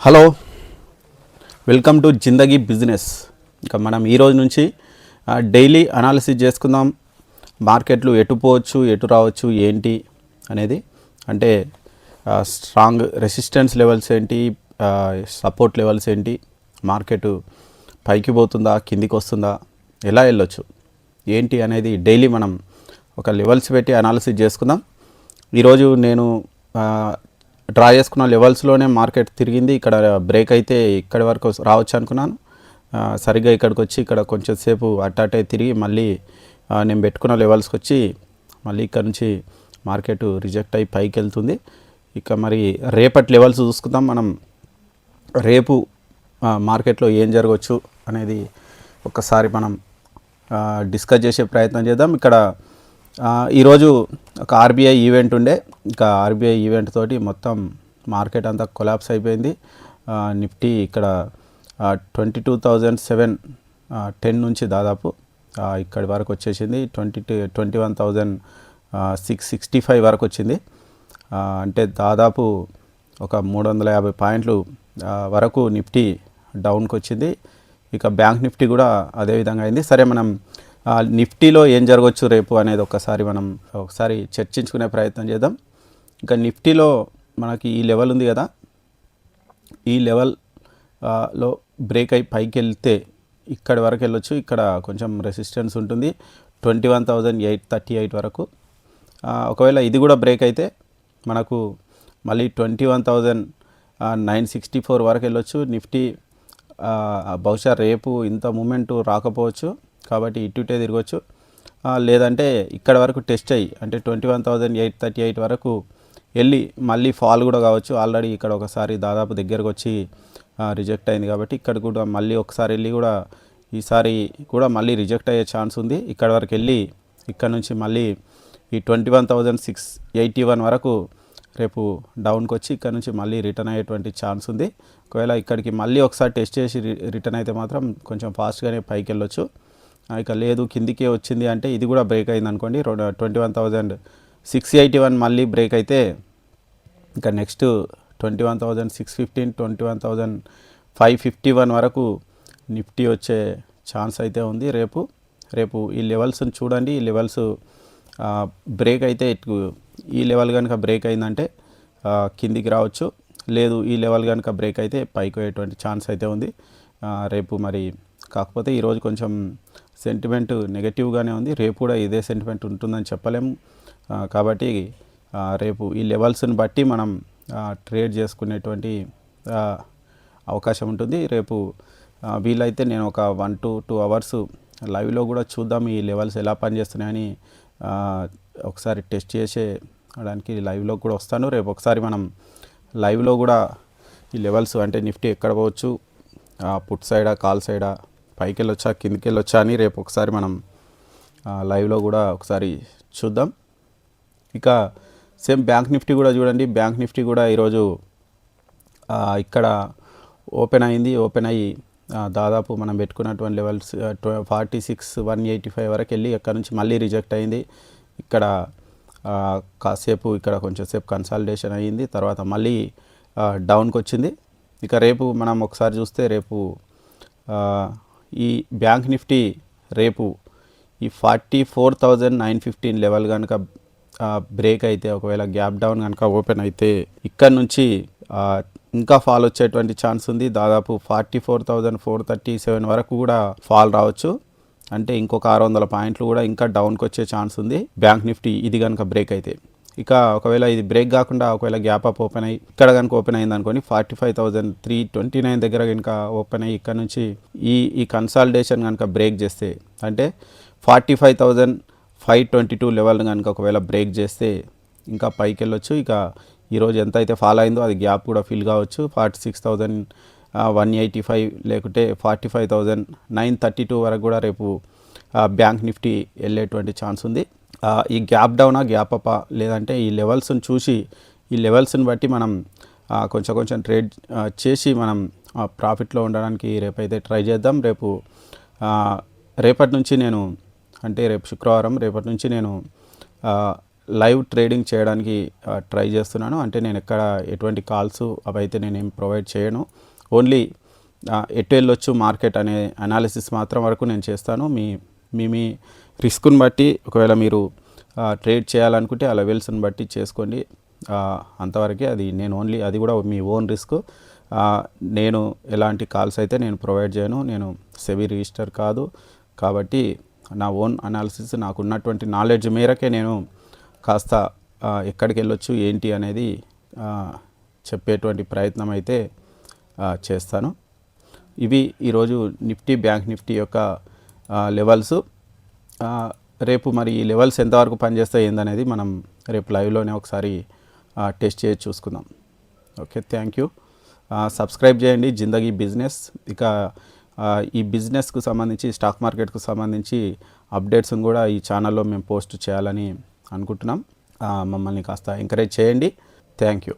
Hello, welcome to Zindagi business. ఇంకా మనం ఈరోజు నుంచి డైలీ అనాలిసిస్ చేసుకుందాం. మార్కెట్లు ఎటు పోవచ్చు, ఎటు రావచ్చు, ఏంటి అనేది. అంటే స్ట్రాంగ్ రెసిస్టెన్స్ లెవెల్స్ ఏంటి, సపోర్ట్ లెవెల్స్ ఏంటి, మార్కెట్ పైకి పోతుందా, కిందికి వస్తుందా, ఎలా వెళ్ళొచ్చు, ఏంటి అనేది డైలీ మనం ఒక లెవెల్స్ పెట్టి అనాలిసిస్ చేసుకుందాం. ఈరోజు నేను డ్రా చేసుకున్న లెవెల్స్లోనే మార్కెట్ తిరిగింది. ఇక్కడ బ్రేక్ అయితే ఇక్కడి వరకు రావచ్చు అనుకున్నాను. సరిగ్గా ఇక్కడికి వచ్చి ఇక్కడ కొంచెం సేపు అట్టే తిరిగి మళ్ళీ నేను పెట్టుకున్న లెవెల్స్కి వచ్చి మళ్ళీ ఇక్కడ నుంచి మార్కెట్ రిజెక్ట్ అయ్యి పైకి వెళ్తుంది. ఇక మరి రేపటి లెవెల్స్ చూసుకుందాం. మనం రేపు మార్కెట్లో ఏం జరగవచ్చు అనేది ఒక్కసారి మనం డిస్కస్ చేసే ప్రయత్నం చేద్దాం. ఇక్కడ ఈరోజు ఒక ఆర్బీఐ ఈవెంట్ ఉండే. ఇంకా ఆర్బీఐ ఈవెంట్ తోటి మొత్తం మార్కెట్ అంతా కొలాప్స్ అయిపోయింది. నిఫ్టీ ఇక్కడ 22,710 నుంచి దాదాపు ఇక్కడి వరకు వచ్చేసింది. 21,665 వరకు వచ్చింది. అంటే దాదాపు ఒక 350 పాయింట్లు వరకు నిఫ్టీ డౌన్కి వచ్చింది. ఇక బ్యాంక్ నిఫ్టీ కూడా అదేవిధంగా అయింది. సరే, మనం నిఫ్టీలో ఏం జరగవచ్చు రేపు అనేది మనం ఒకసారి చర్చించుకునే ప్రయత్నం చేద్దాం. ఇంకా నిఫ్టీలో మనకి ఈ లెవెల్ ఉంది కదా, ఈ లెవెల్లో బ్రేక్ అయి పైకి వెళ్తే ఇక్కడి వరకు వెళ్ళొచ్చు. ఇక్కడ కొంచెం రెసిస్టెన్స్ ఉంటుంది 21,838 వరకు. ఒకవేళ ఇది కూడా బ్రేక్ అయితే మనకు మళ్ళీ 21,964 వరకు వెళ్ళొచ్చు. నిఫ్టీ బహుశా రేపు ఇంత మూమెంట్ రాకపోవచ్చు, కాబట్టి ఇటుటే తిరగచ్చు. లేదంటే ఇక్కడ వరకు టెస్ట్ అయ్యి అంటే 21,838 వరకు వెళ్ళి మళ్ళీ ఫాల్ కూడా కావచ్చు. ఆల్రెడీ ఇక్కడ ఒకసారి దాదాపు దగ్గరకు వచ్చి రిజెక్ట్ అయింది, కాబట్టి ఇక్కడ కూడా మళ్ళీ ఒకసారి వెళ్ళి కూడా ఈసారి కూడా మళ్ళీ రిజెక్ట్ అయ్యే ఛాన్స్ ఉంది. ఇక్కడ వరకు వెళ్ళి ఇక్కడ నుంచి మళ్ళీ ఈ 21,681 వరకు రేపు డౌన్కి వచ్చి ఇక్కడ నుంచి మళ్ళీ రిటర్న్ అయ్యేటువంటి ఛాన్స్ ఉంది. ఒకవేళ ఇక్కడికి మళ్ళీ ఒకసారి టెస్ట్ చేసి రిటర్న్ అయితే మాత్రం కొంచెం ఫాస్ట్గానే పైకి వెళ్ళొచ్చు. ఇక లేదు కిందికే వచ్చింది అంటే ఇది కూడా బ్రేక్ అయింది అనుకోండి, 21,681 మళ్ళీ బ్రేక్ అయితే ఇంకా నెక్స్ట్ 21,615, 21,551 వరకు నిఫ్టీ వచ్చే ఛాన్స్ అయితే ఉంది. రేపు ఈ లెవెల్స్ని చూడండి. ఈ లెవెల్స్ బ్రేక్ అయితే ఈ లెవెల్ కనుక బ్రేక్ అయిందంటే కిందికి రావచ్చు. లేదు ఈ లెవెల్ కనుక బ్రేక్ అయితే పైకి పోయేటువంటి ఛాన్స్ అయితే ఉంది రేపు. మరి కాకపోతే ఈరోజు కొంచెం సెంటిమెంట్ నెగటివ్గానే ఉంది. రేపు కూడా ఇదే సెంటిమెంట్ ఉంటుందని చెప్పలేము. కాబట్టి రేపు ఈ లెవెల్స్ని బట్టి మనం ట్రేడ్ చేసుకునేటువంటి అవకాశం ఉంటుంది. రేపు వీలైతే నేను ఒక 1 to 2 అవర్స్ లైవ్లో కూడా చూద్దాం ఈ లెవెల్స్ ఎలా పనిచేస్తున్నాయని ఒకసారి టెస్ట్ చేసేయడానికి లైవ్లో కూడా వస్తాను. రేపు ఒకసారి మనం లైవ్లో కూడా ఈ లెవెల్స్ అంటే నిఫ్టీ ఎక్కడ పోవచ్చు, పుట్ సైడా కాల్ సైడా, పైకి వెళ్ళొచ్చా కిందికి వెళ్ళొచ్చా అని రేపు ఒకసారి మనం లైవ్లో కూడా ఒకసారి చూద్దాం. ఇక సేమ్ బ్యాంక్ నిఫ్టీ కూడా చూడండి. బ్యాంక్ నిఫ్టీ కూడా ఈరోజు ఇక్కడ ఓపెన్ అయింది. ఓపెన్ అయ్యి దాదాపు మనం పెట్టుకున్నటువంటి లెవెల్స్ 46,185 వరకు వెళ్ళి అక్కడ నుంచి మళ్ళీ రిజెక్ట్ అయింది. ఇక్కడ కాసేపు ఇక్కడ కొంచెం సేపు కన్సాలిడేషన్ అయ్యింది, తర్వాత మళ్ళీ డౌన్కి వచ్చింది. ఇక రేపు మనం ఒకసారి చూస్తే రేపు ఈ బ్యాంక్ నిఫ్టీ రేపు ఈ 44,915 లెవెల్ కనుక బ్రేక్ అయితే, ఒకవేళ గ్యాప్ డౌన్ కనుక ఓపెన్ అయితే ఇక్కడ నుంచి ఇంకా ఫాల్ వచ్చేటువంటి ఛాన్స్ ఉంది. దాదాపు 44,437 వరకు కూడా ఫాల్ రావచ్చు. అంటే ఇంకొక 600 పాయింట్లు కూడా ఇంకా డౌన్కి వచ్చే ఛాన్స్ ఉంది బ్యాంక్ నిఫ్టీ ఇది కనుక బ్రేక్ అయితే. ఇక ఒకవేళ ఇది బ్రేక్ కాకుండా ఒకవేళ గ్యాప్ అప్ ఓపెన్ అయ్యి ఇక్కడ కనుక ఓపెన్ అయింది అనుకోండి, 45,329 దగ్గర కనుక ఓపెన్ అయ్యి ఇక్కడ నుంచి ఈ కన్సాలిడేషన్ కనుక బ్రేక్ చేస్తే అంటే 45,522 లెవెల్ కనుక ఒకవేళ బ్రేక్ చేస్తే ఇంకా పైకి వెళ్ళొచ్చు. ఇక ఈరోజు ఎంత అయితే ఫాల్ అయిందో అది గ్యాప్ కూడా ఫిల్ కావచ్చు. 46,185 లేకుంటే 45,932 వరకు కూడా రేపు బ్యాంక్ నిఫ్టీ వెళ్ళేటువంటి ఛాన్స్ ఉంది. ఈ గ్యాప్ డౌనా గ్యాప్ అప్పా లేదంటే ఈ లెవెల్స్ని చూసి ఈ లెవెల్స్ని బట్టి మనం కొంచెం ట్రేడ్ చేసి మనం ప్రాఫిట్లో ఉండడానికి రేపైతే ట్రై చేద్దాం. రేపటి నుంచి నేను అంటే రేపు శుక్రవారం, రేపటి నుంచి నేను లైవ్ ట్రేడింగ్ చేయడానికి ట్రై చేస్తున్నాను. అంటే నేను ఎక్కడ ఎటువంటి కాల్స్ అవైతే నేనేం ప్రొవైడ్ చేయను. ఓన్లీ ఎటు వెళ్ళొచ్చు మార్కెట్ అనే అనాలిసిస్ మాత్రం వరకు నేను చేస్తాను. మీ రిస్క్ని బట్టి ఒకవేళ మీరు ట్రేడ్ చేయాలనుకుంటే ఆ లెవెల్స్ని బట్టి చేసుకోండి. అంతవరకే. అది నేను ఓన్లీ అది కూడా మీ ఓన్ రిస్క్. నేను ఎలాంటి కాల్స్ అయితే నేను ప్రొవైడ్ చేయను. నేను సెబీ రిజిస్టర్ కాదు కాబట్టి నా ఓన్ అనాలిసిస్ నాకు ఉన్నటువంటి నాలెడ్జ్ మేరకే నేను కాస్త ఎక్కడికి వెళ్ళొచ్చు ఏంటి అనేది చెప్పేటువంటి ప్రయత్నం అయితే చేస్తాను. ఇవి ఈరోజు నిఫ్టీ బ్యాంక్ నిఫ్టీ యొక్క లెవెల్స్. రేపు మరి ఈ లెవెల్స్ ఎంతవరకు పనిచేస్తాయి ఏందనేది మనం రేపు లైవ్లోనే ఒకసారి టెస్ట్ చేసి చూసుకుందాం. Okay, thank you. సబ్స్క్రైబ్ చేయండి జిందగీ బిజినెస్. ఇక ఈ బిజినెస్కు సంబంధించి స్టాక్ మార్కెట్కు సంబంధించి అప్డేట్స్ని కూడా ఈ ఛానల్లో మేము పోస్ట్ చేయాలని అనుకుంటున్నాం. మమ్మల్ని కాస్త ఎంకరేజ్ చేయండి. Thank you.